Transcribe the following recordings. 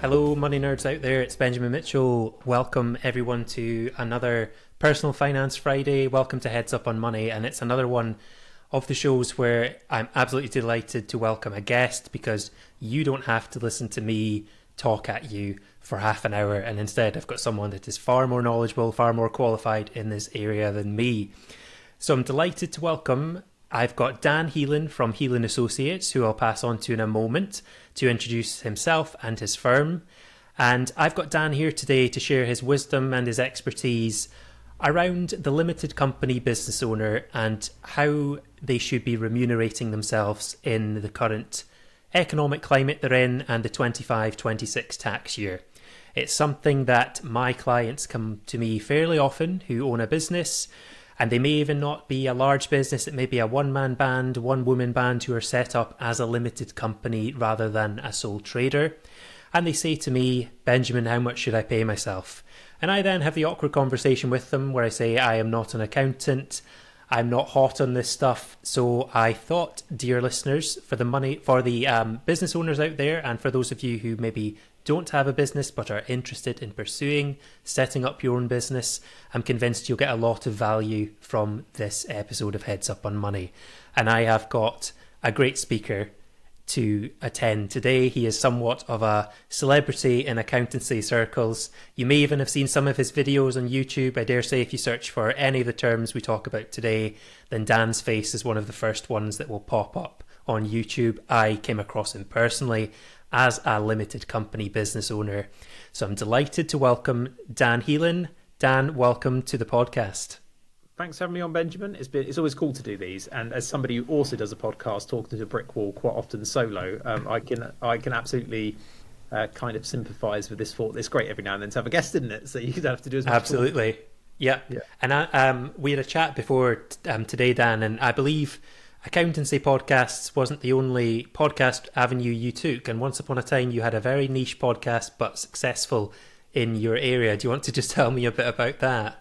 Hello, money nerds out there. It's Benjamin Mitchell. Welcome everyone to another Personal Finance Friday. Welcome to Heads Up on Money. And it's another one of the shows where I'm absolutely delighted to welcome a guest, because you don't have to listen to me talk at you for half an hour. And instead, I've got someone that is far more knowledgeable, far more qualified in this area than me. So I'm delighted to welcome, I've got Dan Heelan from Heelan Associates, who I'll pass on to in a moment to introduce himself and his firm. And I've got Dan here today to share his wisdom and his expertise around the limited company business owner and how they should be remunerating themselves in the current economic climate they're in and the 25-26 tax year. It's something that my clients come to me fairly often who own a business, and they may even not be a large business. It may be a one-man band, one-woman band who are set up as a limited company rather than a sole trader. And they say to me, Benjamin, how much should I pay myself? And I then have the awkward conversation with them where I say, I am not an accountant. I'm not hot on this stuff. So I thought, dear listeners, for the business owners out there, and for those of you who maybe don't have a business but are interested in pursuing setting up your own business, I'm convinced you'll get a lot of value from this episode of Heads Up on Money. And I have got a great speaker to attend today. He is somewhat of a celebrity in accountancy circles. You may even have seen some of his videos on YouTube. I dare say if you search for any of the terms we talk about today, then Dan's face is one of the first ones that will pop up on YouTube. I came across him personally as a limited company business owner. So I'm delighted to welcome Dan Heelan. Dan, welcome to the podcast. Thanks for having me on, Benjamin. It's always cool to do these, and as somebody who also does a podcast talking to a brick wall quite often solo, I can absolutely kind of sympathise with this thought. It's great every now and then to have a guest, isn't it? So you don't have to do as much. Absolutely, yeah. And we had a chat before today, Dan, and I believe accountancy podcasts wasn't the only podcast avenue you took, and once upon a time you had a very niche podcast but successful in your area. Do you want to just tell me a bit about that?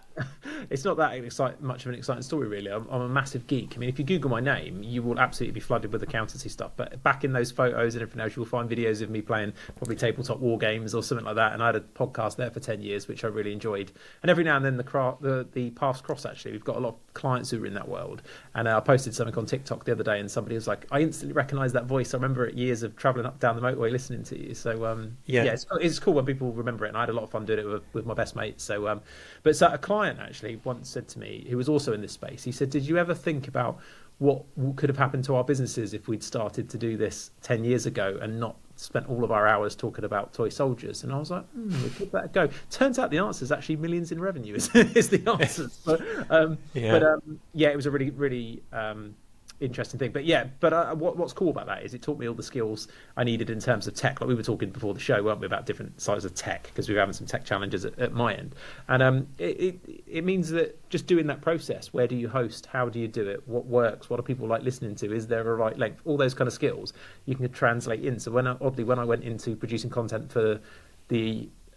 It's not that much of an exciting story, really. I'm a massive geek. I mean, if you Google my name, you will absolutely be flooded with accountancy stuff. But back in those photos and everything else, you will find videos of me playing probably tabletop war games or something like that. And I had a podcast there for 10 years, which I really enjoyed. And every now and then the paths cross, actually. We've got a lot of clients who are in that world. And I posted something on TikTok the other day, and somebody was like, I instantly recognised that voice. I remember it years of travelling up down the motorway listening to you. So, it's cool when people remember it. And I had a lot of fun doing it with my best mates. So, but a client actually once said to me, who was also in this space, he said, did you ever think about what could have happened to our businesses if we'd started to do this 10 years ago and not spent all of our hours talking about toy soldiers? And I was like, we'll give that a go. Turns out the answer is actually millions in revenue is the answer. But it was a really, really interesting thing. But what's cool about that is it taught me all the skills I needed in terms of tech. Like we were talking before the show, weren't we, about different sides of tech, because we were having some tech challenges at my end. And it means that just doing that process, where do you host, how do you do it, what works, what do people like listening to, is there a right length, all those kind of skills you can translate in. So when I went into producing content for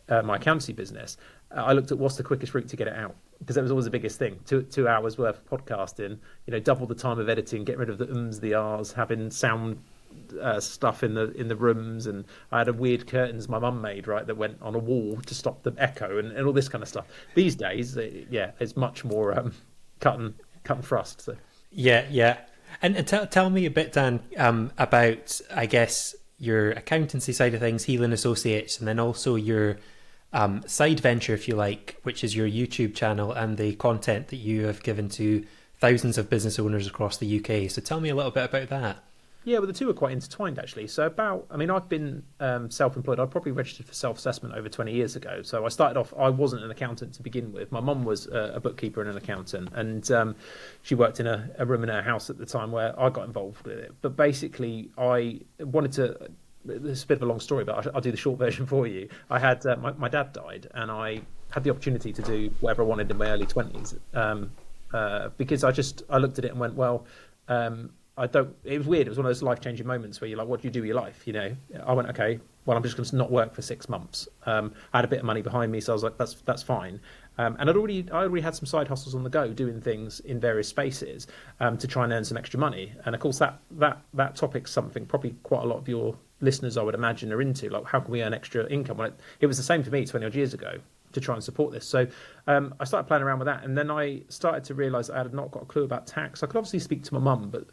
my accountancy business, I looked at what's the quickest route to get it out, because that was always the biggest thing. 2 hours worth of podcasting, double the time of editing, get rid of the ums, the ahs, having sound stuff in the rooms, and I had a weird curtains my mum made, right, that went on a wall to stop the echo and all this kind of stuff. These days, it's much more cut and thrust. So. Yeah. And tell me a bit, Dan, about, I guess, your accountancy side of things, Heelan Associates, and then also your side venture, if you like, which is your YouTube channel and the content that you have given to thousands of business owners across the UK. So tell me a little bit about that. Yeah, well, the two are quite intertwined, actually. So I've been self-employed. I probably registered for self-assessment over 20 years ago. So I started off, I wasn't an accountant to begin with. My mum was a bookkeeper and an accountant, and she worked in a room in her house at the time where I got involved with it. But basically, I wanted to... This is a bit of a long story, but I'll do the short version for you. I had my dad died, and I had the opportunity to do whatever I wanted in my early 20s, because I looked at it and went, well, it was weird. It was one of those life-changing moments where you're like, what do you do with your life? I went, okay, well, I'm just going to not work for 6 months. I had a bit of money behind me, so I was like, that's fine. And I already had some side hustles on the go, doing things in various spaces to try and earn some extra money. And of course, that topic's something probably quite a lot of your listeners, I would imagine, are into. Like, how can we earn extra income? Well, it was the same for me 20 odd years ago to try and support this. So I started playing around with that, and then I started to realise I had not got a clue about tax. I could obviously speak to my mum, but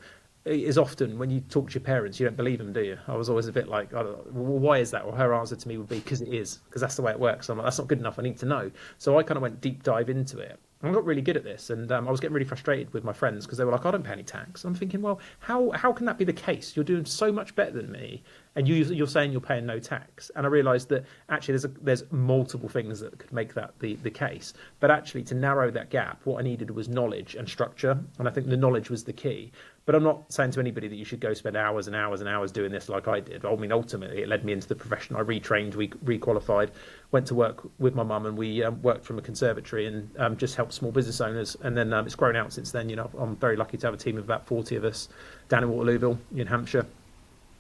it is often when you talk to your parents, you don't believe them, do you? I was always a bit like, I don't know, well, why is that? Or her answer to me would be, because it is, because that's the way it works. I'm like, that's not good enough. I need to know. So I kind of went deep dive into it. I got really good at this, and I was getting really frustrated with my friends because they were like, I don't pay any tax. I'm thinking, well, how can that be the case? You're doing so much better than me, and you're saying you're paying no tax. And I realised that actually there's multiple things that could make that the case. But actually, to narrow that gap, what I needed was knowledge and structure, and I think the knowledge was the key. But I'm not saying to anybody that you should go spend hours and hours and hours doing this like I did. I mean, ultimately, it led me into the profession. I retrained, requalified, went to work with my mum, and we worked from a conservatory and just helped small business owners. And then it's grown out since then. You know, I'm very lucky to have a team of about 40 of us down in Waterlooville in Hampshire.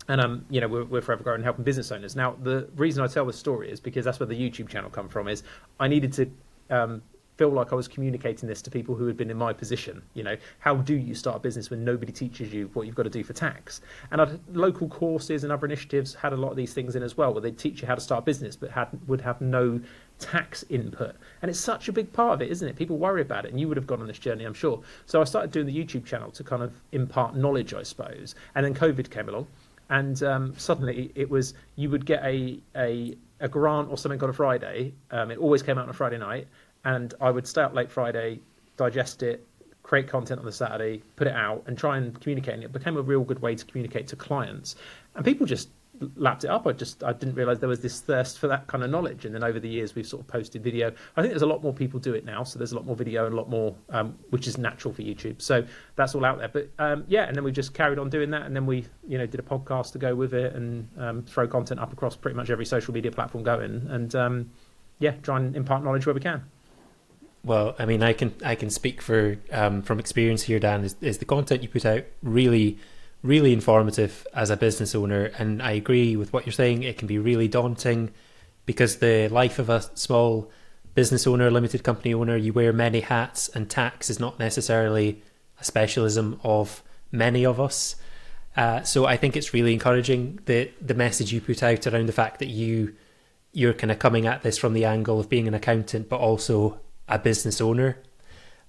And, you know, we're forever growing and helping business owners. Now, the reason I tell this story is because that's where the YouTube channel come from, is I needed to feel like I was communicating this to people who had been in my position. You know, how do you start a business when nobody teaches you what you've got to do for tax? And local courses and other initiatives had a lot of these things in as well, where they'd teach you how to start a business, but would have no tax input. And it's such a big part of it, isn't it? People worry about it, and you would have gone on this journey, I'm sure. So I started doing the YouTube channel to kind of impart knowledge, I suppose. And then COVID came along, and suddenly it was, you would get a grant or something on a Friday. It always came out on a Friday night. And I would stay up late Friday, digest it, create content on the Saturday, put it out, and try and communicate. And it became a real good way to communicate to clients. And people just lapped it up. I didn't realise there was this thirst for that kind of knowledge. And then over the years, we've sort of posted video. I think there's a lot more people do it now. So there's a lot more video and a lot more, which is natural for YouTube. So that's all out there. But yeah, and then we just carried on doing that. And then we, you know, did a podcast to go with it, and throw content up across pretty much every social media platform going. And yeah, try and impart knowledge where we can. Well, I mean, I can speak from experience here, Dan. Is the content you put out really, really informative as a business owner? And I agree with what you're saying. It can be really daunting because the life of a small business owner, limited company owner, you wear many hats, and tax is not necessarily a specialism of many of us. So I think it's really encouraging the message you put out around the fact that you're kind of coming at this from the angle of being an accountant, but also a business owner,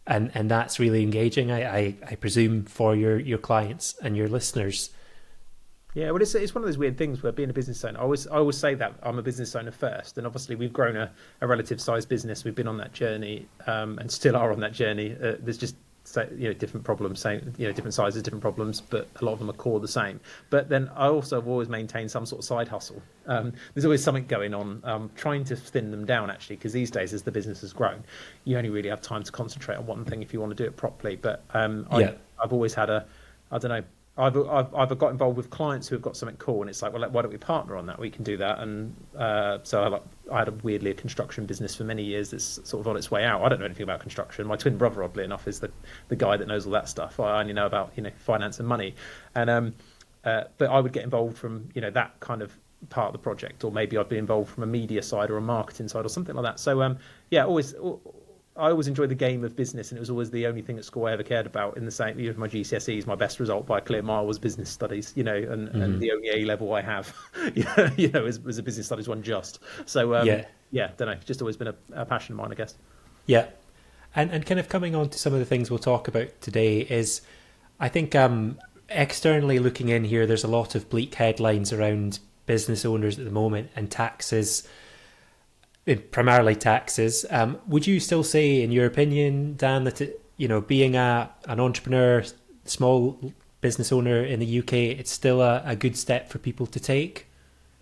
and that's really engaging, I presume, for your clients and your listeners. Yeah, well, it's one of those weird things where being a business owner, I always say that I'm a business owner first, and obviously we've grown a relative sized business. We've been on that journey, and still are on that journey. There's just different problems, same, different sizes, different problems, but a lot of them are core the same. But then I also have always maintained some sort of side hustle. There's always something going on, trying to thin them down, actually, because these days, as the business has grown, you only really have time to concentrate on one thing if you want to do it properly. But I've always had I've either got involved with clients who have got something cool, and it's like, well, why don't we partner on that? We can do that. And so I had a construction business for many years that's sort of on its way out. I don't know anything about construction. My twin brother, oddly enough, is the guy that knows all that stuff. I only know about finance and money. And but I would get involved from that kind of part of the project, or maybe I'd be involved from a media side or a marketing side or something like that. So I always enjoyed the game of business, and it was always the only thing at school I ever cared about. In the same, my GCSEs, my best result by a clear mile was business studies, and the only A level I have, was a business studies one just. So, don't know, it's just always been a passion of mine, I guess. Yeah. And kind of coming on to some of the things we'll talk about today is, I think externally looking in here, there's a lot of bleak headlines around business owners at the moment and taxes. Primarily taxes. Would you still say, in your opinion, Dan, that being an entrepreneur, small business owner in the UK, it's still a good step for people to take?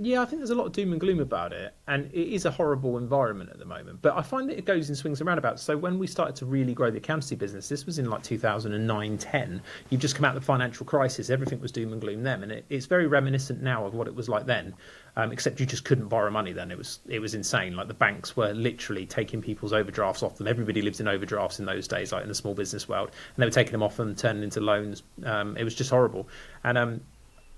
Yeah, I think there's a lot of doom and gloom about it, and it is a horrible environment at the moment. But I find that it goes in swings and roundabouts. So when we started to really grow the accountancy business, this was in like 2009-10. You've just come out of the financial crisis. Everything was doom and gloom then, and it's very reminiscent now of what it was like then. Except you just couldn't borrow money then. It was insane. Like, the banks were literally taking people's overdrafts off them. Everybody lived in overdrafts in those days, like in the small business world, and they were taking them off and turning into loans. It was just horrible. And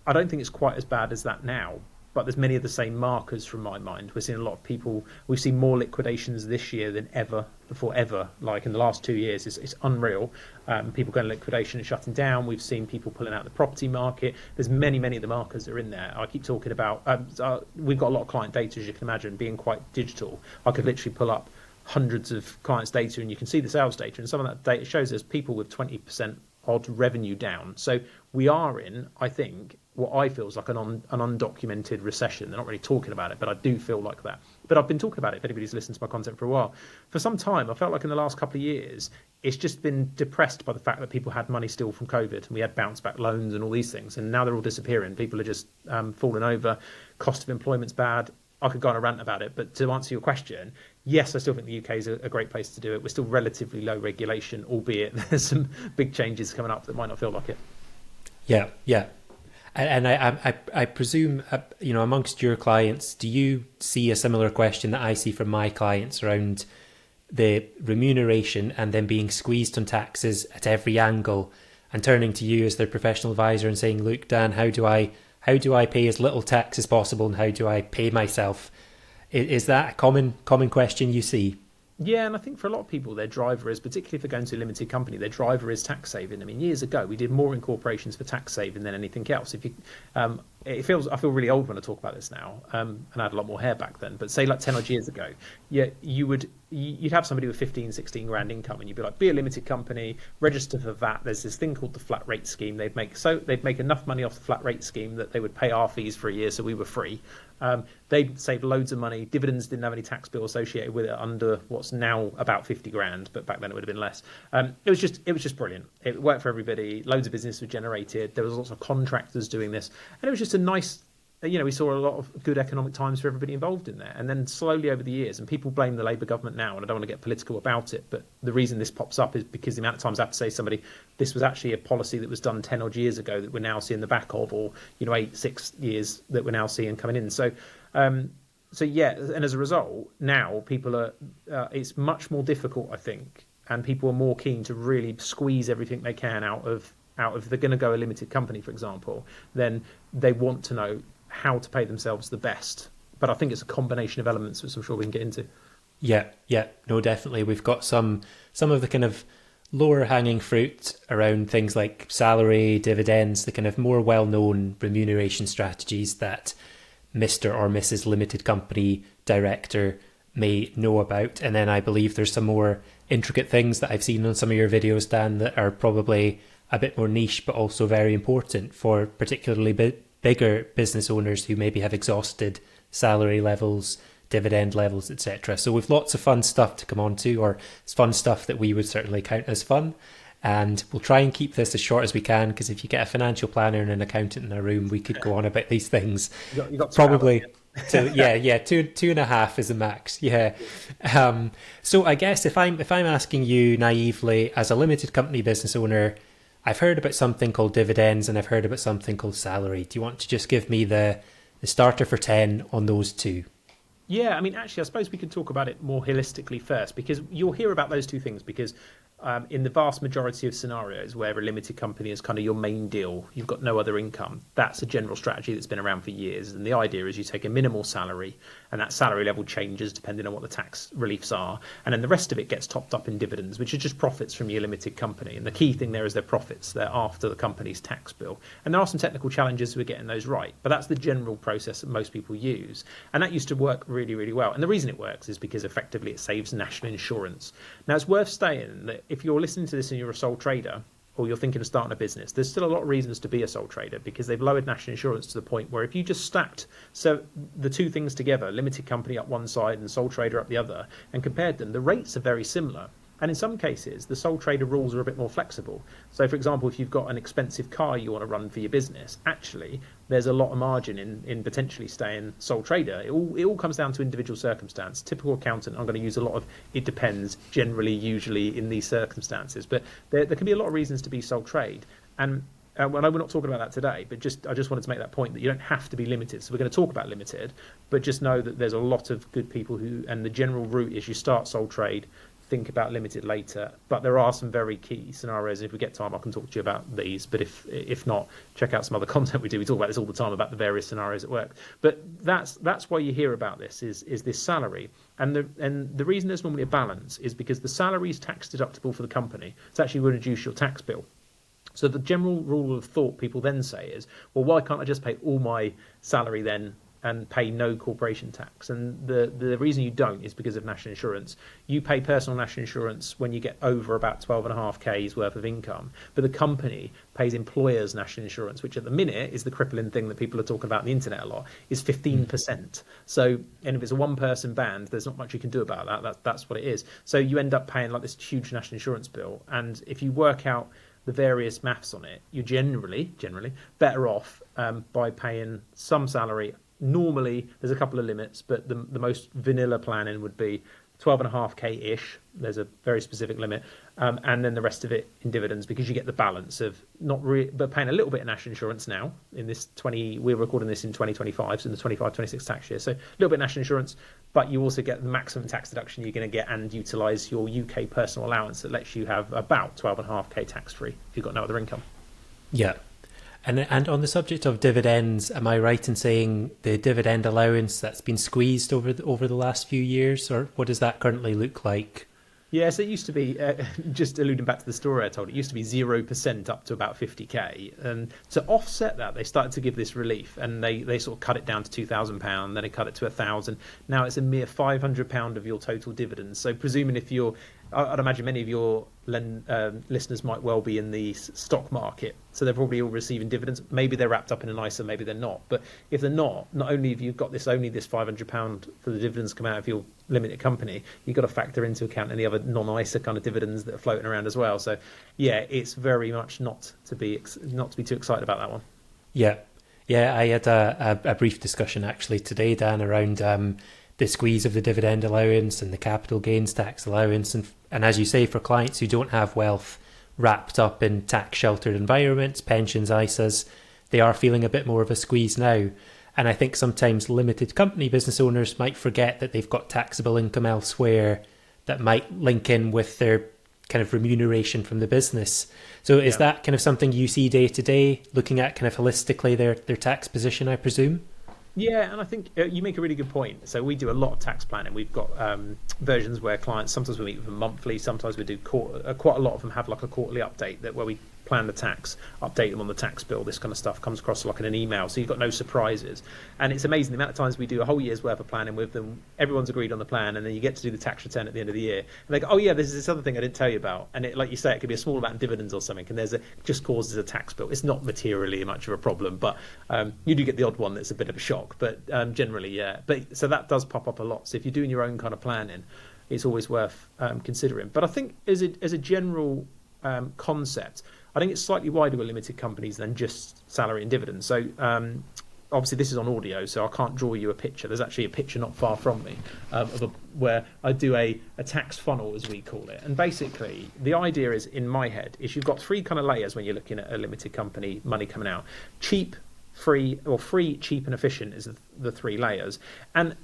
I don't think it's quite as bad as that now. but there's many of the same markers from my mind. We're seeing a lot of people. We've seen more liquidations this year than ever before, ever. Like in the last 2 years, it's unreal. People going to liquidation and shutting down. We've seen people pulling out the property market. There's many of the markers are in there. I keep talking about. We've got a lot of client data, as you can imagine, being quite digital. I could literally pull up hundreds of clients' data, and you can see the sales data. And some of that data shows us people with 20% odd revenue down. So we are in, I think, what I feel is like an undocumented recession. They're not really talking about it, but I do feel like that. But I've been talking about it, if anybody's listened to my content for a while. For some time, I felt like in the last couple of years, it's just been depressed by the fact that people had money still from COVID, and we had bounce back loans and all these things, and now they're all disappearing. People are just falling over. Cost of employment's bad. I could go on a rant about it, but to answer your question, yes, I still think the UK is a great place to do it. We're still relatively low regulation, albeit there's some big changes coming up that might not feel like it. Yeah. And I presume, amongst your clients, do you see a similar question that I see from my clients around the remuneration and then being squeezed on taxes at every angle, and turning to you as their professional advisor and saying, look, Dan, how do I pay as little tax as possible, and how do I pay myself? Is that a common question you see? Yeah, and I think for a lot of people, their driver is, particularly if they're going to a limited company, their driver is tax saving. I mean, years ago, we did more incorporations for tax saving than anything else. If you, I feel really old when I talk about this now, and I had a lot more hair back then. But say like 10 odd years ago, yeah, you'd have somebody with 15, 16 grand income, and you'd be like, be a limited company, register for VAT. There's this thing called the flat rate scheme. They'd make enough money off the flat rate scheme that they would pay our fees for a year, so we were free. They'd save loads of money. Dividends didn't have any tax bill associated with it under what's now about 50 grand, but back then it would have been less. It was just brilliant. It worked for everybody. Loads of business was generated. There was lots of contractors doing this, and it was just a nice. We saw a lot of good economic times for everybody involved in there. And then slowly over the years, and people blame the Labour government now, and I don't want to get political about it, but the reason this pops up is because the amount of times I have to say to somebody, this was actually a policy that was done 10 odd years ago that we're now seeing the back of, or 6 years that we're now seeing coming in. So yeah, and as a result, now people are, it's much more difficult, I think, and people are more keen to really squeeze everything they can out of if they're going to go a limited company, for example, then they want to know how to pay themselves the best. But I think it's a combination of elements, which I'm sure we can get into. Yeah, no, definitely. We've got some of the kind of lower hanging fruit around things like salary, dividends, the kind of more well-known remuneration strategies that Mr. or Mrs. Limited Company Director may know about. And then I believe there's some more intricate things that I've seen on some of your videos, Dan, that are probably a bit more niche, but also very important for particularly bigger business owners who maybe have exhausted salary levels, dividend levels, etc. So we've lots of fun stuff to come on to, or it's fun stuff that we would certainly count as fun. And we'll try and keep this as short as we can, because if you get a financial planner and an accountant in a room, we could go on about these things. You got probably. So yeah, 2.5 is the max. Yeah. So I guess if I'm asking you naively, as a limited company business owner, I've heard about something called dividends and I've heard about something called salary. Do you want to just give me the starter for 10 on those two? Yeah, I mean, actually, I suppose we could talk about it more holistically first, because you'll hear about those two things, because in the vast majority of scenarios where a limited company is kind of your main deal, you've got no other income, that's a general strategy that's been around for years. And the idea is you take a minimal salary, and that salary level changes depending on what the tax reliefs are. And then the rest of it gets topped up in dividends, which are just profits from your limited company. And the key thing there is their profits. They're after the company's tax bill. And there are some technical challenges with getting those right, but that's the general process that most people use. And that used to work really, really well. And the reason it works is because effectively it saves national insurance. Now, it's worth saying that if you're listening to this and you're a sole trader, or you're thinking of starting a business, there's still a lot of reasons to be a sole trader, because they've lowered national insurance to the point where if you just stacked the two things together, limited company up one side and sole trader up the other, and compared them, the rates are very similar. And in some cases, the sole trader rules are a bit more flexible. So, for example, if you've got an expensive car you want to run for your business, actually, there's a lot of margin in potentially staying sole trader. It all comes down to individual circumstance. Typical accountant, I'm going to use a lot of it depends, generally, usually in these circumstances. But there can be a lot of reasons to be sole trade. And well, we're not talking about that today, but I just wanted to make that point that you don't have to be limited. So we're going to talk about limited, but just know that there's a lot of good people and the general route is you start sole trade, think about limited later, but there are some very key scenarios. If we get time, I can talk to you about these, but if not, check out some other content we do. We talk about this all the time about the various scenarios at work, but that's why you hear about this is this salary, and the reason there's normally a balance is because the salary is tax deductible for the company. It's actually going to reduce your tax bill. So the general rule of thought people then say is, well, why can't I just pay all my salary then and pay no corporation tax? And the reason you don't is because of national insurance. You pay personal national insurance when you get over about 12.5K's worth of income, but the company pays employers' national insurance, which at the minute is the crippling thing that people are talking about on the internet a lot, is 15%. So, and if it's a one-person band, there's not much you can do about that. That's what it is. So you end up paying like this huge national insurance bill, and if you work out the various maths on it, you're generally better off by paying some salary. Normally, there's a couple of limits, but the most vanilla planning would be 12.5K-ish. There's a very specific limit, and then the rest of it in dividends, because you get the balance of but paying a little bit of national insurance now. In this we're recording this in 2025, so in the 25-26 tax year. So a little bit of national insurance, but you also get the maximum tax deduction you're going to get and utilise your UK personal allowance that lets you have about 12.5K tax-free if you've got no other income. Yeah. And on the subject of dividends, am I right in saying the dividend allowance that's been squeezed over the last few years, or what does that currently look like? Yes, it used to be, just alluding back to the story I told, it used to be 0% up to about 50K. And to offset that, they started to give this relief, and they sort of cut it down to £2,000, then they cut it to £1,000. Now it's a mere £500 of your total dividends. So presuming I'd imagine many of your listeners might well be in the stock market, so they're probably all receiving dividends. Maybe they're wrapped up in an ISA, maybe they're not. But if they're not only have you got only this £500 for the dividends come out of your limited company, you've got to factor into account any other non-ISA kind of dividends that are floating around as well. So yeah, it's very much not to be too excited about that one. Yeah, I had a brief discussion actually today, Dan, around the squeeze of the dividend allowance and the capital gains tax allowance, and as you say, for clients who don't have wealth wrapped up in tax sheltered environments, pensions, ISAs, they are feeling a bit more of a squeeze now. And I think sometimes limited company business owners might forget that they've got taxable income elsewhere that might link in with their kind of remuneration from the business. So is that kind of something you see day to day, looking at kind of holistically their tax position, I presume? Yeah, and I think you make a really good point. So we do a lot of tax planning. We've got versions where clients, sometimes we meet with them monthly, sometimes we do quite a lot of them have like a quarterly update where we plan the tax, update them on the tax bill. This kind of stuff comes across like in an email, so you've got no surprises. And it's amazing the amount of times we do a whole year's worth of planning with them. Everyone's agreed on the plan, and then you get to do the tax return at the end of the year, and they go, oh yeah, this is this other thing I didn't tell you about. And it, like you say, it could be a small amount of dividends or something, and just causes a tax bill. It's not materially much of a problem, but you do get the odd one that's a bit of a shock. But generally, yeah. But so that does pop up a lot. So if you're doing your own kind of planning, it's always worth considering. But I think as a general concept, I think it's slightly wider with limited companies than just salary and dividends. So obviously this is on audio, so I can't draw you a picture. There's actually a picture not far from me where I do a tax funnel, as we call it. And basically the idea is, in my head, is you've got three kind of layers when you're looking at a limited company money coming out. Cheap, free, cheap and efficient is the three layers. And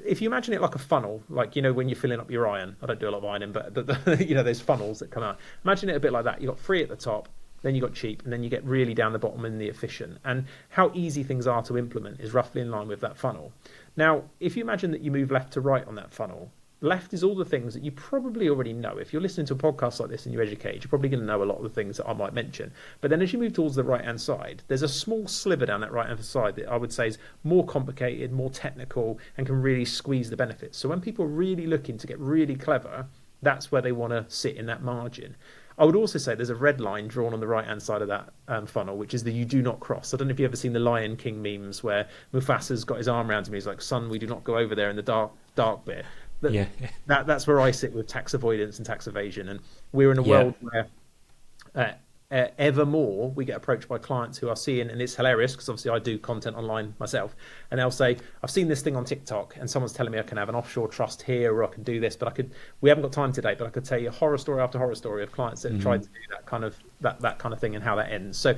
if you imagine it like a funnel, like, when you're filling up your iron, I don't do a lot of ironing, but those funnels that come out, imagine it a bit like that. You've got free at the top, then you've got cheap, and then you get really down the bottom in the efficient. And how easy things are to implement is roughly in line with that funnel. Now, if you imagine that you move left to right on that funnel, left is all the things that you probably already know. If you're listening to a podcast like this and you're educated, you're probably going to know a lot of the things that I might mention. But then as you move towards the right-hand side, there's a small sliver down that right-hand side that I would say is more complicated, more technical, and can really squeeze the benefits. So when people are really looking to get really clever, that's where they want to sit in that margin. I would also say there's a red line drawn on the right-hand side of that funnel, which is the you do not cross. I don't know if you've ever seen the Lion King memes where Mufasa's got his arm around him. He's like, son, we do not go over there in the dark bit. That's where I sit with tax avoidance and tax evasion. And we're in a world where ever more we get approached by clients who are seeing, and it's hilarious because obviously I do content online myself, and they'll say, I've seen this thing on TikTok and someone's telling me I can have an offshore trust here, or I can do this, but we haven't got time today, but I could tell you horror story after horror story of clients that have tried to do that kind of thing and how that ends. So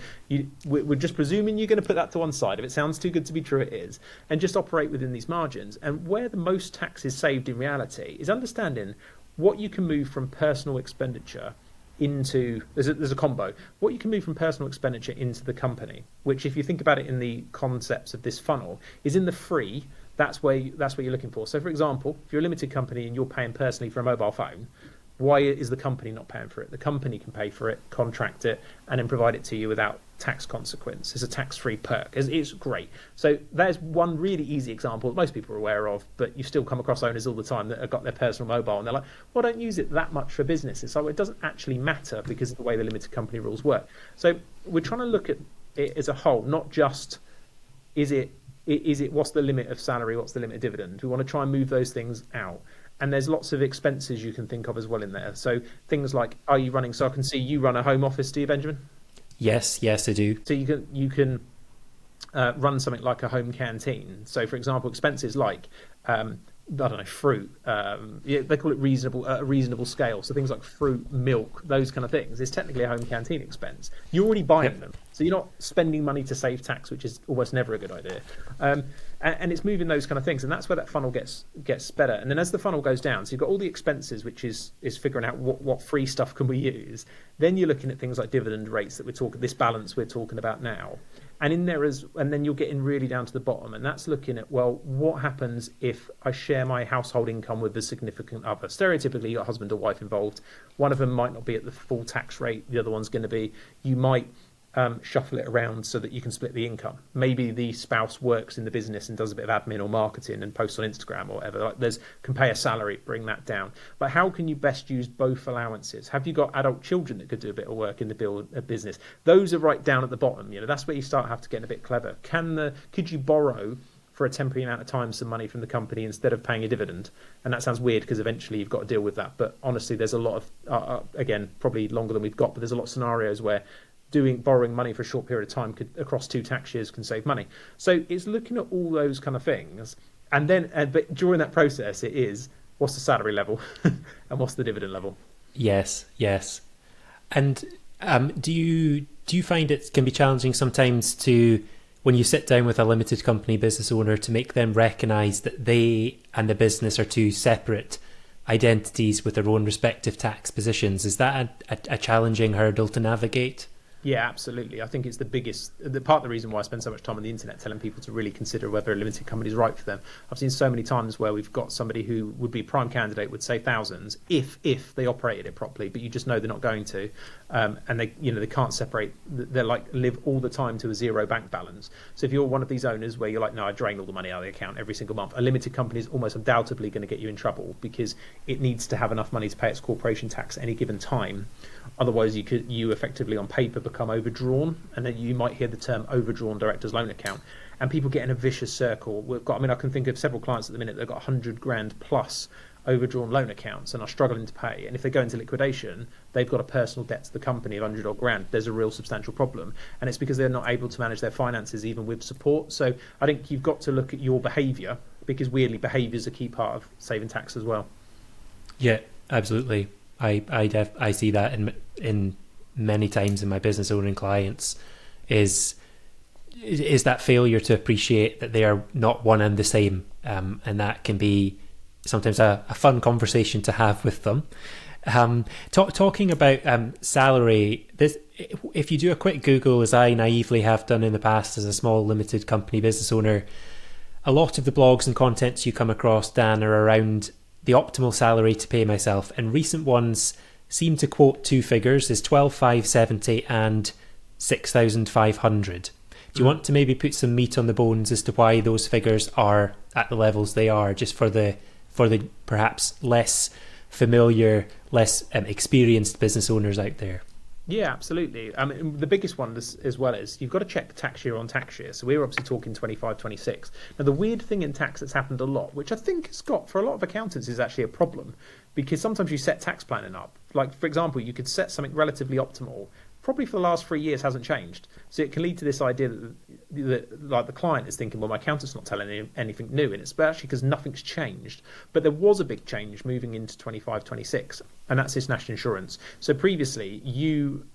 we're just presuming you're going to put that to one side. If it sounds too good to be true, it is, and just operate within these margins. And where the most tax is saved in reality is understanding what you can move from personal expenditure into, there's a combo, what you can move from personal expenditure into the company, which if you think about it in the concepts of this funnel, is in the free. That's what you're looking for. So for example, if you're a limited company and you're paying personally for a mobile phone, why is the company not paying for it? The company can pay for it, contract it, and then provide it to you without tax consequence. It's a tax-free perk. It's great. So there's one really easy example that most people are aware of, but you still come across owners all the time that have got their personal mobile and they're like, well, I don't use it that much for business. It's like, well, it doesn't actually matter because of the way the limited company rules work. So we're trying to look at it as a whole, not just is it what's the limit of salary, what's the limit of dividend. We want to try and move those things out. And there's lots of expenses you can think of as well in there. So things like, are you running? So I can see you run a home office, do you, Benjamin? Yes, I do. So you can run something like a home canteen. So for example, expenses like I don't know, fruit. They call it a reasonable scale. So things like fruit, milk, those kind of things. It's technically a home canteen expense. You're already buying them, so you're not spending money to save tax, which is almost never a good idea. And it's moving those kind of things, and that's where that funnel gets better. And then as the funnel goes down, so you've got all the expenses, which is figuring out what free stuff can we use. Then you're looking at things like dividend rates that we're talking, this balance we're talking about now. And in there and then you're getting really down to the bottom, and that's looking at, well, what happens if I share my household income with a significant other? Stereotypically, you've got husband or wife involved. One of them might not be at the full tax rate, the other one's going to be. You might shuffle it around so that you can split the income. Maybe the spouse works in the business and does a bit of admin or marketing and posts on Instagram or whatever. Can pay a salary, bring that down. But how can you best use both allowances? Have you got adult children that could do a bit of work in the business? Those are right down at the bottom. That's where you start have to get a bit clever. Could you borrow for a temporary amount of time some money from the company instead of paying a dividend? And that sounds weird because eventually you've got to deal with that. But honestly, there's a lot of again, probably longer than we've got, but there's a lot of scenarios where borrowing money for a short period of time across 2 tax years can save money. So it's looking at all those kind of things, and then but during that process, it is what's the salary level and what's the dividend level. Yes. And do you find it can be challenging sometimes to, when you sit down with a limited company business owner, to make them recognise that they and the business are two separate identities with their own respective tax positions? Is that a challenging hurdle to navigate? Yeah, absolutely. I think it's part of the reason why I spend so much time on the internet telling people to really consider whether a limited company is right for them. I've seen so many times where we've got somebody who would be a prime candidate, would save thousands if they operated it properly, but you just know they're not going to, and they can't separate. They're like live all the time to a zero bank balance. So if you're one of these owners where you're like, no, I drain all the money out of the account every single month, a limited company is almost undoubtedly going to get you in trouble because it needs to have enough money to pay its corporation tax at any given time. Otherwise, you effectively on paper become overdrawn, and then you might hear the term overdrawn director's loan account, and people get in a vicious circle. I can think of several clients at the minute that have got 100 grand plus overdrawn loan accounts and are struggling to pay. And if they go into liquidation, they've got a personal debt to the company of 100 odd grand. There's a real substantial problem, and it's because they're not able to manage their finances even with support. So I think you've got to look at your behaviour, because weirdly, behaviour is a key part of saving tax as well. Yeah, absolutely. I see that in many times in my business owning clients is that failure to appreciate that they are not one and the same, and that can be sometimes a fun conversation to have with them. Talking about salary, if you do a quick Google, as I naively have done in the past as a small limited company business owner, a lot of the blogs and contents you come across, Dan, are around the optimal salary to pay myself, and recent ones seem to quote 2 figures as 12,570 and 6,500. Do you want to maybe put some meat on the bones as to why those figures are at the levels they are, just for the perhaps less familiar, less experienced business owners out there? Yeah, absolutely. I mean, the biggest one as well is you've got to check tax year on tax year. So we're obviously talking 25, 26. Now, the weird thing in tax that's happened a lot, which I think has got for a lot of accountants is actually a problem, because sometimes you set tax planning up. Like, for example, you could set something relatively optimal, probably for the last 3 years hasn't changed. So it can lead to this idea that like the client is thinking, well, my accountant's not telling anything new, and it's actually because nothing's changed. But there was a big change moving into 25, 26, and that's this national insurance. So previously,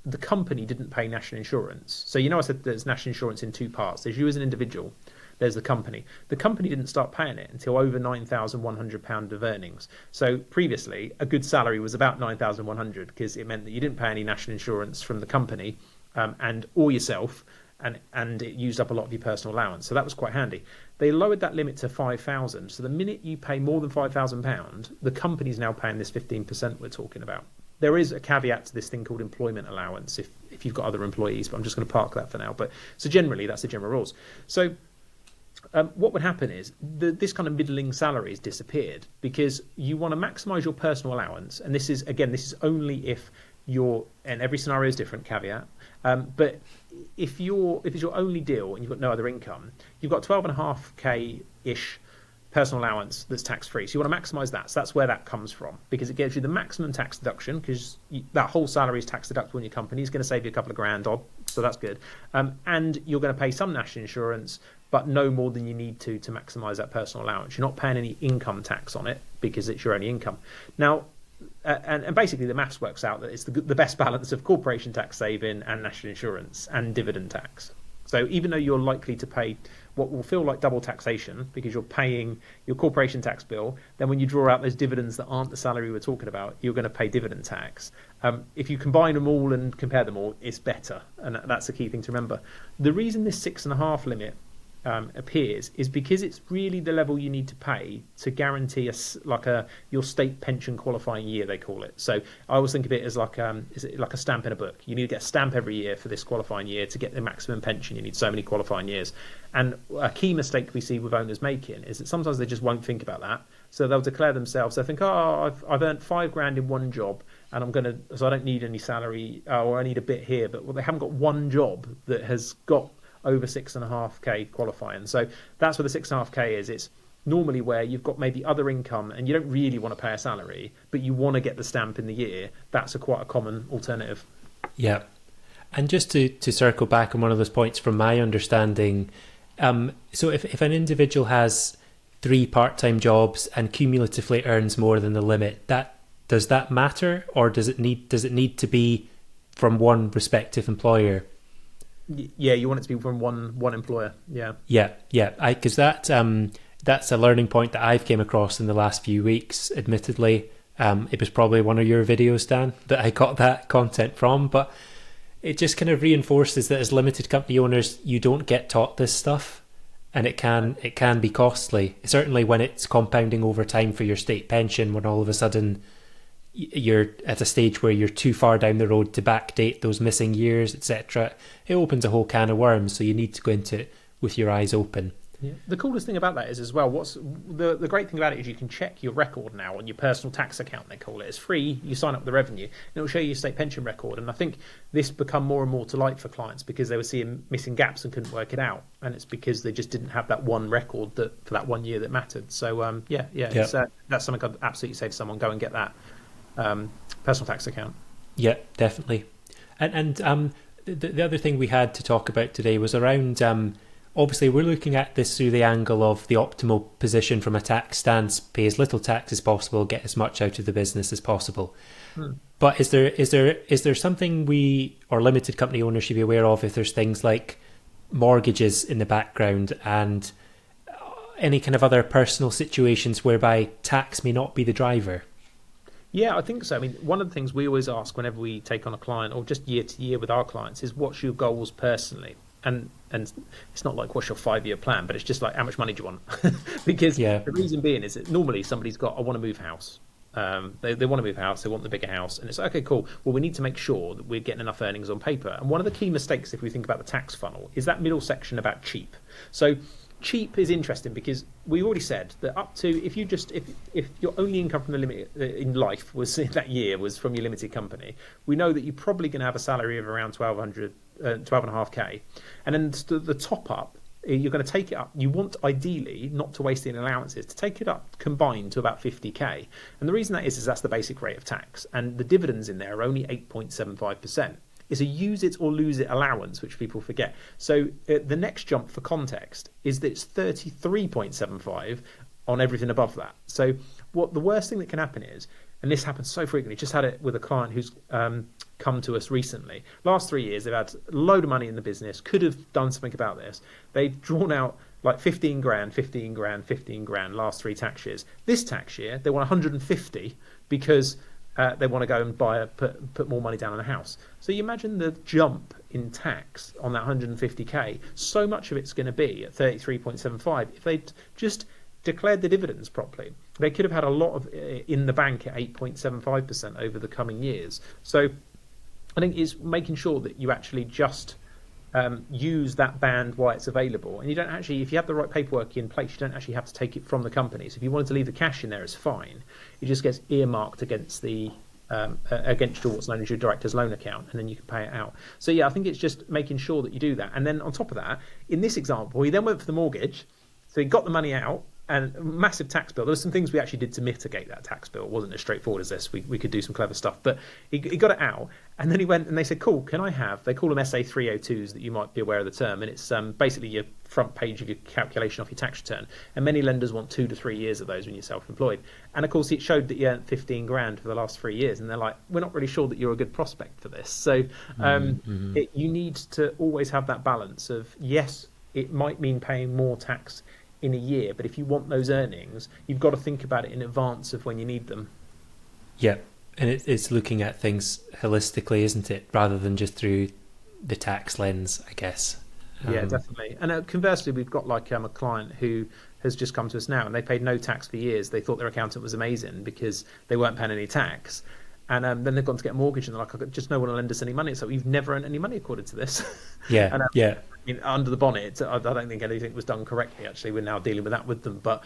the company didn't pay national insurance. So I said there's national insurance in 2 parts. There's you as an individual. there's the company. The company didn't start paying it until over £9,100 of earnings. So previously, a good salary was about £9,100 because it meant that you didn't pay any national insurance from the company and or yourself, and it used up a lot of your personal allowance. So that was quite handy. They lowered that limit to 5,000. So the minute you pay more than £5,000, the company's now paying this 15% we're talking about. There is a caveat to this thing called employment allowance if you've got other employees, but I'm just going to park that for now. So generally, that's the general rules. So what would happen is this kind of middling salaries disappeared because you want to maximise your personal allowance. And this is only if and every scenario is different, caveat. But if it's your only deal and you've got no other income, you've got 12.5k-ish personal allowance that's tax-free. So you want to maximise that. So that's where that comes from, because it gives you the maximum tax deduction, because that whole salary is tax deductible in your company. It's going to save you a couple of grand odd, so that's good. And you're going to pay some national insurance, but no more than you need to maximise that personal allowance. You're not paying any income tax on it because it's your only income. Now, and basically the maths works out that it's the best balance of corporation tax saving and national insurance and dividend tax. So even though you're likely to pay what will feel like double taxation because you're paying your corporation tax bill, then when you draw out those dividends that aren't the salary we're talking about, you're going to pay dividend tax. If you combine them all and compare them all, it's better. And that's the key thing to remember. The reason this 6.5 limit appears is because it's really the level you need to pay to guarantee your state pension qualifying year, they call it. So I always think of it as like a stamp in a book. You need to get a stamp every year for this qualifying year to get the maximum pension. You need so many qualifying years. And a key mistake we see with owners making is that sometimes they just won't think about that. So they'll declare themselves, they think, I've earned £5,000 in one job and so I don't need any salary, or I need a bit here, but they haven't got one job that has got over 6.5k qualifying. So that's where the 6.5k is. It's normally where you've got maybe other income and you don't really want to pay a salary, but you want to get the stamp in the year. That's quite a common alternative. Yeah. And just to circle back on one of those points from my understanding, so if an individual has 3 part-time jobs and cumulatively earns more than the limit, does that matter, or does it need to be from one respective employer? Yeah, you want it to be from one employer. Yeah. Because that's a learning point that I've came across in the last few weeks. Admittedly, it was probably one of your videos, Dan, that I got that content from. But it just kind of reinforces that as limited company owners, you don't get taught this stuff, and it can be costly. Certainly when it's compounding over time for your state pension, when all of a sudden you're at a stage where you're too far down the road to backdate those missing years, etc. It opens a whole can of worms, so you need to go into it with your eyes open. Yeah. The coolest thing about that is as well, what's the great thing about it is you can check your record now on your personal tax account, they call it. It's free, you sign up with the revenue, and it'll show you your state pension record. And I think this become more and more to light for clients because they were seeing missing gaps and couldn't work it out. And it's because they just didn't have that one record for that 1 year that mattered. So it's, that's something I'd absolutely say to someone, go and get that personal tax account. Yeah, definitely. And the other thing we had to talk about today was around, obviously we're looking at this through the angle of the optimal position from a tax stance: pay as little tax as possible, get as much out of the business as possible. But is there something we or limited company owners should be aware of if there's things like mortgages in the background and any kind of other personal situations whereby tax may not be the driver? Yeah, I think so. I mean, one of the things we always ask whenever we take on a client, or just year to year with our clients, is what's your goals personally? And it's not like what's your 5-year plan, but it's just like how much money do you want? Because the reason being is that normally somebody's got, I want to move house. They want to move house, they want the bigger house, and it's like, okay, cool. Well, we need to make sure that we're getting enough earnings on paper. And one of the key mistakes, if we think about the tax funnel, is that middle section about cheap. So cheap is interesting because we already said that up to if your only income from the limit in life was that year was from your limited company, we know that you're probably going to have a salary of around 12.5k, and then the top up, you're going to take it up. You want ideally not to waste any allowances, to take it up combined to about 50k, and the reason that is that's the basic rate of tax, and the dividends in there are only 8.75%. It's a use it or lose it allowance, which people forget. So the next jump for context is that it's 33.75 on everything above that. So what the worst thing that can happen is, and this happens so frequently, just had it with a client who's come to us recently. Last 3 years, they've had a load of money in the business, could have done something about this. They've drawn out like 15 grand, 15 grand, 15 grand last 3 tax years. This tax year, they want 150 because they want to go and put more money down on a house. So you imagine the jump in tax on that 150k. So much of it's going to be at 33.75. If they just declared the dividends properly, they could have had a lot of in the bank at 8.75% over the coming years. So I think it's making sure that you actually just use that band while it's available, and you don't actually, if you have the right paperwork in place, you don't actually have to take it from the company. So if you wanted to leave the cash in there, it's fine. It just gets earmarked against the against your what's known as your director's loan account, and then you can pay it out. So yeah, I think it's just making sure that you do that. And then on top of that, in this example, he then went for the mortgage, so he got the money out. And massive tax bill. There were some things we actually did to mitigate that tax bill. It wasn't as straightforward as this. We could do some clever stuff. But he got it out. And then he went and they said, cool, can I have, they call them SA 302s, that you might be aware of the term. And it's basically your front page of your calculation off your tax return. And many lenders want 2 to 3 years of those when you're self-employed. And of course, it showed that you earned 15 grand for the last 3 years. And they're like, we're not really sure that you're a good prospect for this. So you need to always have that balance of, yes, it might mean paying more tax in a year, but if you want those earnings, you've got to think about it in advance of when you need them. Yeah, and it's looking at things holistically, isn't it, rather than just through the tax lens, I guess. Yeah, definitely. And conversely, we've got like a client who has just come to us now, and they paid no tax for years. They thought their accountant was amazing because they weren't paying any tax. And then they've gone to get a mortgage, and they're like, I just no one will lend us any money. So we've never earned any money according to this. Yeah, and, yeah. I mean, under the bonnet, I don't think anything was done correctly. Actually, we're now dealing with that with them. But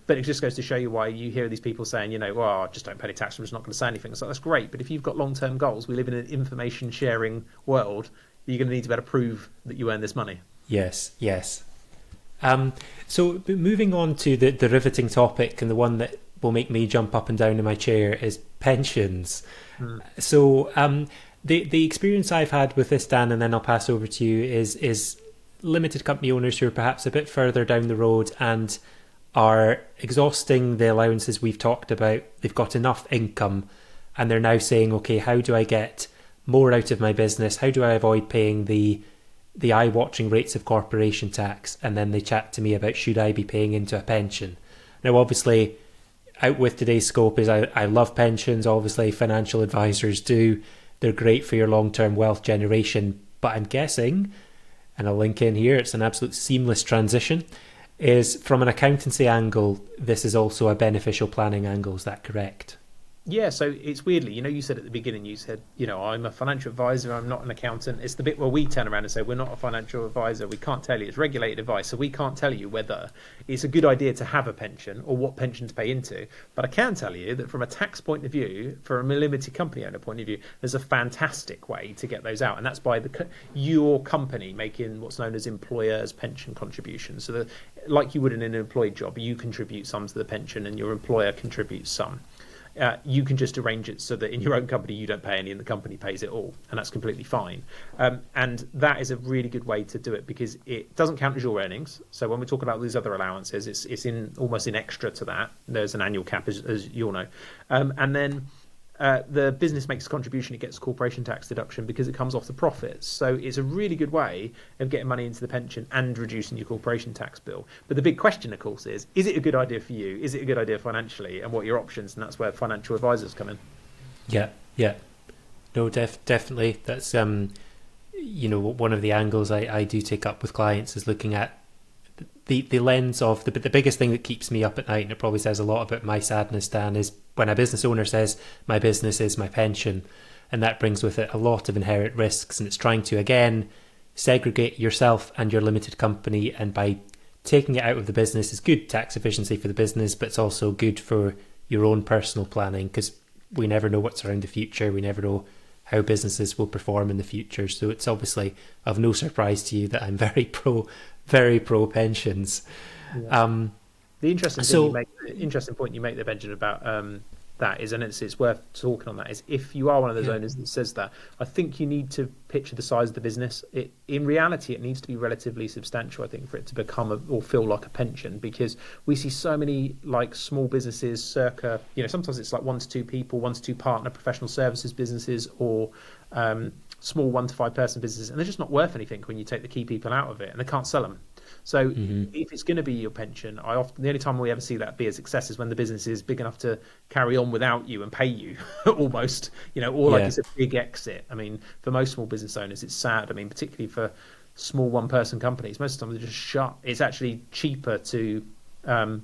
it just goes to show you why you hear these people saying, well, I just don't pay any tax. I'm just not going to say anything. So that's great. But if you've got long-term goals, we live in an information sharing world. You're going to need to be able to prove that you earn this money. Yes, yes. So moving on to the riveting topic, and the one that will make me jump up and down in my chair, is pensions. So the experience I've had with this, Dan, and then I'll pass over to you, is limited company owners who are perhaps a bit further down the road and are exhausting the allowances we've talked about. They've got enough income and they're now saying, okay, how do I get more out of my business? How do I avoid paying the eye-watching rates of corporation tax? And then they chat to me about, should I be paying into a pension? Now, obviously, out with today's scope is I love pensions. Obviously, financial advisors do. They're great for your long-term wealth generation. But I'm guessing, and I'll link in here, it's an absolute seamless transition, is from an accountancy angle, this is also a beneficial planning angle. Is that correct? Yeah, so it's weirdly, you said at the beginning, you said, I'm a financial advisor, I'm not an accountant. It's the bit where we turn around and say, we're not a financial advisor, we can't tell you, it's regulated advice, so we can't tell you whether it's a good idea to have a pension or what pension to pay into. But I can tell you that from a tax point of view, from a limited company owner point of view, there's a fantastic way to get those out. And that's by your company making what's known as employer's pension contributions. So that, like you would in an employed job, you contribute some to the pension and your employer contributes some. You can just arrange it so that in your own company you don't pay any and the company pays it all, and that's completely fine. And that is a really good way to do it because it doesn't count as your earnings. So when we talk about these other allowances, it's in almost in extra to that. There's an annual cap, as you all know, and then the business makes a contribution, it gets corporation tax deduction because it comes off the profits. So it's a really good way of getting money into the pension and reducing your corporation tax bill. But the big question, of course, is it a good idea for you? Is it a good idea financially? And what are your options? And that's where financial advisors come in. Yeah. No, definitely. That's, one of the angles I do take up with clients is looking at the lens of the biggest thing that keeps me up at night, and it probably says a lot about my sadness, Dan, is when a business owner says my business is my pension, and that brings with it a lot of inherent risks, and it's trying to again segregate yourself and your limited company, and by taking it out of the business is good tax efficiency for the business, but it's also good for your own personal planning because we never know what's around the future. We never know how businesses will perform in the future. So it's obviously of no surprise to you that I'm very pro pensions. Yeah. The interesting point you make there, Benjamin, about that is, and it's worth talking on that, is if you are one of those owners that says that, I think you need to picture the size of the business. In reality, it needs to be relatively substantial, I think, for it to become or feel like a pension, because we see so many like small businesses circa, sometimes it's like 1 to 2 people, 1 to 2 partner professional services businesses, or small 1 to 5 person businesses, and they're just not worth anything when you take the key people out of it, and they can't sell them. So if it's going to be your pension, the only time we ever see that be a success is when the business is big enough to carry on without you and pay you almost, or like it's a big exit. I mean, for most small business owners, it's sad. I mean, particularly for small one-person companies, most of the time they're just shut. It's actually cheaper to like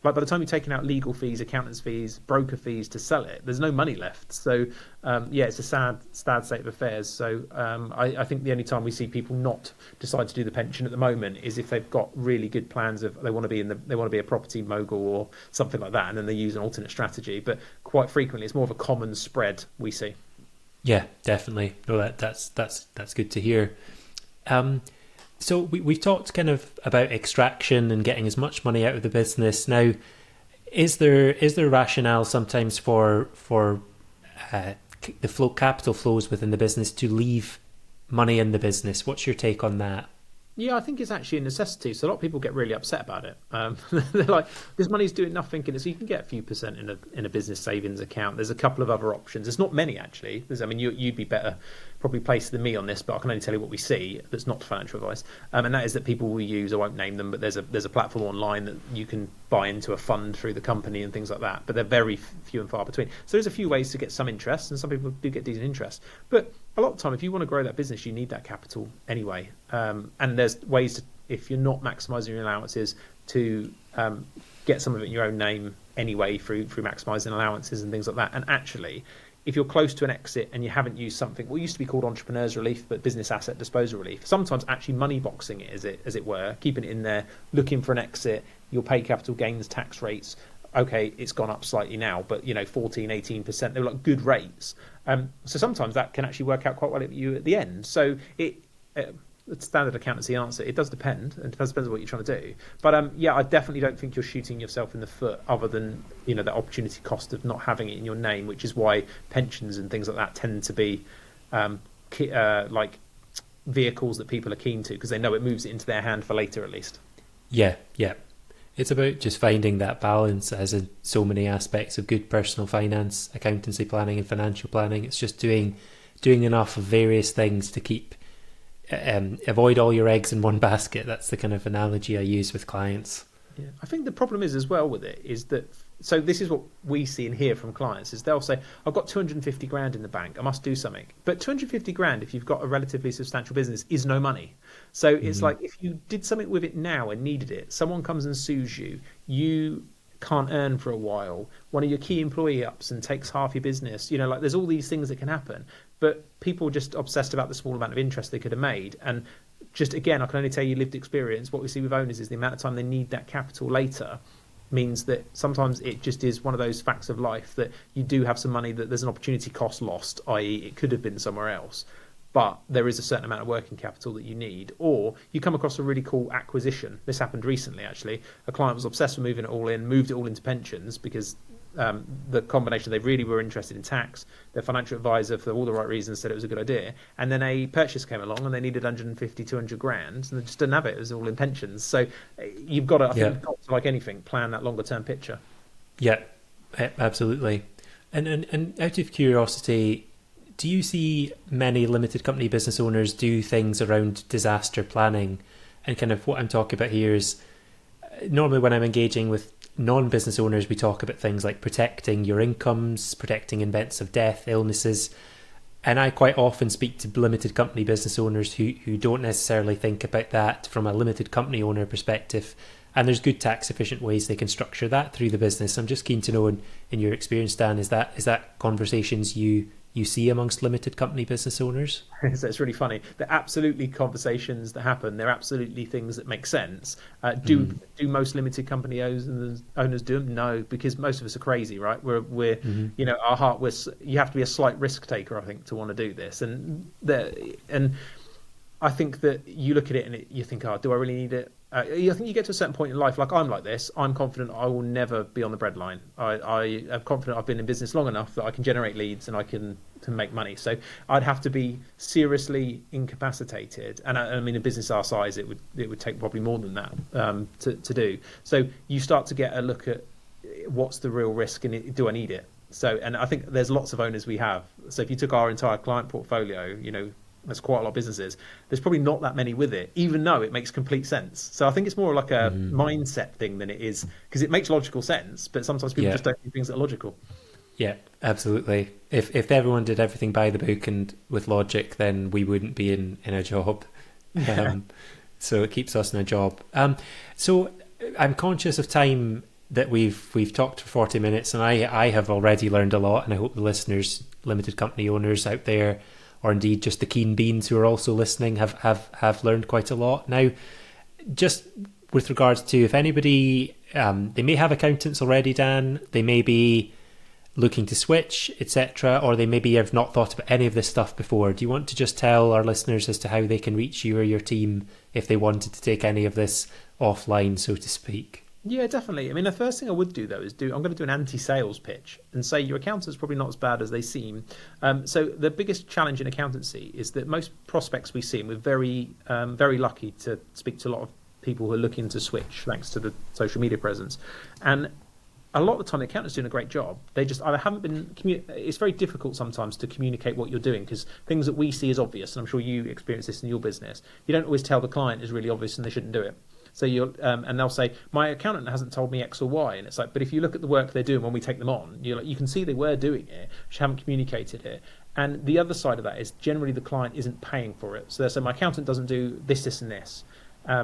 by the time you're taking out legal fees, accountants fees, broker fees to sell it, there's no money left. So it's a sad state of affairs. So I think the only time we see people not decide to do the pension at the moment is if they've got really good plans of they want to be a property mogul or something like that, and then they use an alternate strategy. But quite frequently it's more of a common spread we see. Yeah, definitely. No, that's good to hear. So we've talked kind of about extraction and getting as much money out of the business. Now, is there rationale sometimes for the capital flows within the business to leave money in the business? What's your take on that? Yeah, I think it's actually a necessity. So a lot of people get really upset about it. They're like, this money's doing nothing in it. So you can get a few percent in a business savings account. There's a couple of other options. There's not many, actually. You'd be better probably placed than me on this, but I can only tell you what we see that's not financial advice. And that is that people will use, I won't name them, but there's a platform online that you can buy into a fund through the company and things like that. But they're very few and far between. So there's a few ways to get some interest, and some people do get decent interest. But a lot of the time, if you want to grow that business, you need that capital anyway. And there's ways to, if you're not maximising your allowances, to get some of it in your own name anyway through maximising allowances and things like that. And actually, if you're close to an exit and you haven't used something, what used to be called entrepreneurs relief, but business asset disposal relief, sometimes actually money boxing it, as it were, keeping it in there, looking for an exit, you'll pay capital gains tax rates. Okay, it's gone up slightly now, but 14, 18%, they were like good rates. So sometimes that can actually work out quite well at you at the end. So the standard accountancy answer, it does depend. It depends on what you're trying to do. But I definitely don't think you're shooting yourself in the foot, other than the opportunity cost of not having it in your name, which is why pensions and things like that tend to be like vehicles that people are keen to, because they know it moves it into their hand for later at least. Yeah. It's about just finding that balance, as in so many aspects of good personal finance, accountancy planning and financial planning. It's just doing enough of various things to keep avoid all your eggs in one basket. That's the kind of analogy I use with clients. Yeah, I think the problem is as well with it is that, so this is what we see and hear from clients, is they'll say, I've got 250 grand in the bank, I must do something. But 250 grand, if you've got a relatively substantial business, is no money. So it's like, if you did something with it now and needed it, someone comes and sues you, you can't earn for a while, one of your key employee ups and takes half your business, there's all these things that can happen. But people are just obsessed about the small amount of interest they could have made. And just, again, I can only tell you lived experience, what we see with owners is the amount of time they need that capital later means that sometimes it just is one of those facts of life that you do have some money that there's an opportunity cost lost, i.e. it could have been somewhere else, but there is a certain amount of working capital that you need. Or you come across a really cool acquisition. This happened recently, actually. A client was obsessed with moving it all in, moved it all into pensions because the combination, they really were interested in tax. Their financial advisor, for all the right reasons, said it was a good idea. And then a purchase came along and they needed 150, 200 grand, and they just didn't have it. It was all in pensions. So you've got to, I think, like anything, plan that longer term picture. Yeah, absolutely. And out of curiosity, do you see many limited company business owners do things around disaster planning? And kind of what I'm talking about here is, normally when I'm engaging with non-business owners, we talk about things like protecting your incomes, protecting in events of death, illnesses. And I quite often speak to limited company business owners who don't necessarily think about that from a limited company owner perspective. And there's good tax efficient ways they can structure that through the business. I'm just keen to know, in your experience, Dan, is that conversations you see amongst limited company business owners? So it's really funny. They're absolutely conversations that happen. They're absolutely things that make sense. Do most limited company owners do them? No, because most of us are crazy, right? We're our heart. You have to be a slight risk taker, I think, to want to do this. And I think that you look at it and you think, do I really need it? I think you get to a certain point in life, like I'm like this, I'm confident I will never be on the breadline. I am confident I've been in business long enough that I can generate leads and I can make money. So I'd have to be seriously incapacitated. And I mean, a business our size, it would take probably more than that to do. So you start to get a look at what's the real risk and do I need it? So, and I think there's lots of owners we have. So if you took our entire client portfolio, there's quite a lot of businesses, there's probably not that many with it, even though it makes complete sense. So I think it's more like a mindset thing than it is, because it makes logical sense, but sometimes people just don't do things that are logical. Yeah, absolutely. If everyone did everything by the book and with logic, then we wouldn't be in a job. So it keeps us in a job. So I'm conscious of time, that we've talked for 40 minutes, and I have already learned a lot, and I hope the listeners, limited company owners out there, or indeed just the keen beans who are also listening, have learned quite a lot. Now, just with regards to, if anybody, they may have accountants already, Dan, they may be looking to switch, etc., or they maybe have not thought about any of this stuff before. Do you want to just tell our listeners as to how they can reach you or your team if they wanted to take any of this offline, so to speak? Yeah, definitely. I mean, the first thing I would do, though, is I'm going to do an anti-sales pitch and say your accountant's probably not as bad as they seem. So the biggest challenge in accountancy is that most prospects we see, and we're very, very lucky to speak to a lot of people who are looking to switch thanks to the social media presence. And a lot of the time, the accountant's doing a great job. They just either haven't been. It's very difficult sometimes to communicate what you're doing, because things that we see as obvious, and I'm sure you experience this in your business, you don't always tell the client is really obvious and they shouldn't do it. So and they'll say, my accountant hasn't told me X or Y, and it's like, but if you look at the work they're doing when we take them on, you can see they were doing it, just haven't communicated it. And the other side of that is generally the client isn't paying for it. So they'll say, my accountant doesn't do this, this, and this.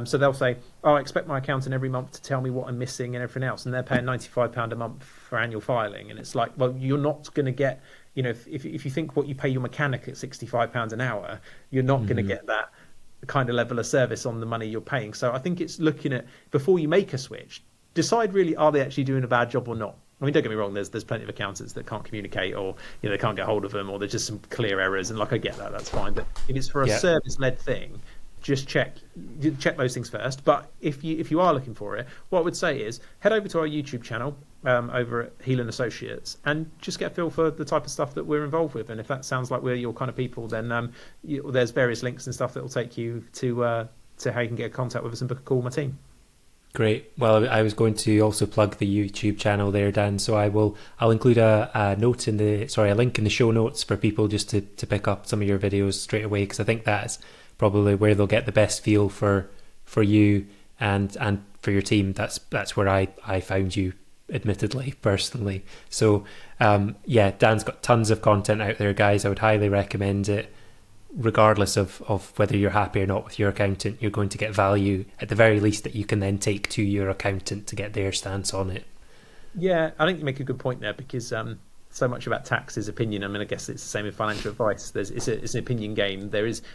So they'll say, I expect my accountant every month to tell me what I'm missing and everything else, and they're paying £95 a month for annual filing. And it's like, well, you're not going to get, if you think what you pay your mechanic at £65 an hour, you're not going to get that kind of level of service on the money you're paying. So I think it's looking at, before you make a switch, decide really, are they actually doing a bad job or not? I mean, don't get me wrong, there's plenty of accountants that can't communicate, or they can't get hold of them, or there's just some clear errors, and I get that, that's fine. But if it's for a service-led thing, just check those things first. But if you are looking for it, what I would say is head over to our YouTube channel over at Heelan Associates, and just get a feel for the type of stuff that we're involved with. And if that sounds like we're your kind of people, then there's various links and stuff that will take you to how you can get in contact with us and book a call with my team. Great. Well, I was going to also plug the YouTube channel there, Dan. So I'll include a link in the show notes for people just to pick up some of your videos straight away, because I think that's probably where they'll get the best feel for you and for your team. That's where I found you, admittedly, personally. So Dan's got tons of content out there, guys. I would highly recommend it. Regardless of whether you're happy or not with your accountant, you're going to get value at the very least that you can then take to your accountant to get their stance on it. Yeah, I think you make a good point there, because so much about tax is opinion. I mean, I guess it's the same in financial advice. It's an opinion game.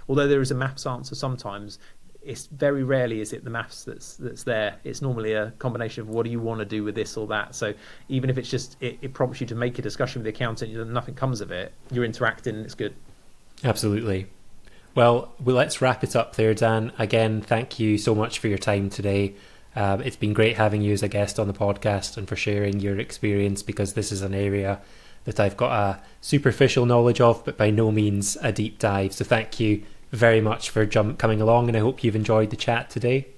Although there is a maths answer sometimes, it's very rarely is it the maths that's there. It's normally a combination of what do you want to do with this or that. So even if it's just it prompts you to make a discussion with the accountant and nothing comes of it, you're interacting and it's good. Absolutely. Well, let's wrap it up there, Dan. Again, thank you so much for your time today. It's been great having you as a guest on the podcast and for sharing your experience, because this is an area that I've got a superficial knowledge of, but by no means a deep dive. So thank you very much for coming along, and I hope you've enjoyed the chat today.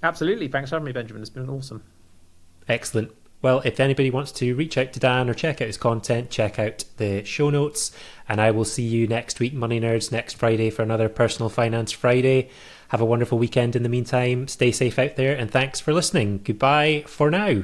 Absolutely. Thanks for having me, Benjamin. It's been awesome. Excellent. Well, if anybody wants to reach out to Dan or check out his content, check out the show notes, and I will see you next week, Money Nerds, next Friday for another Personal Finance Friday. Have a wonderful weekend in the meantime. Stay safe out there, and thanks for listening. Goodbye for now.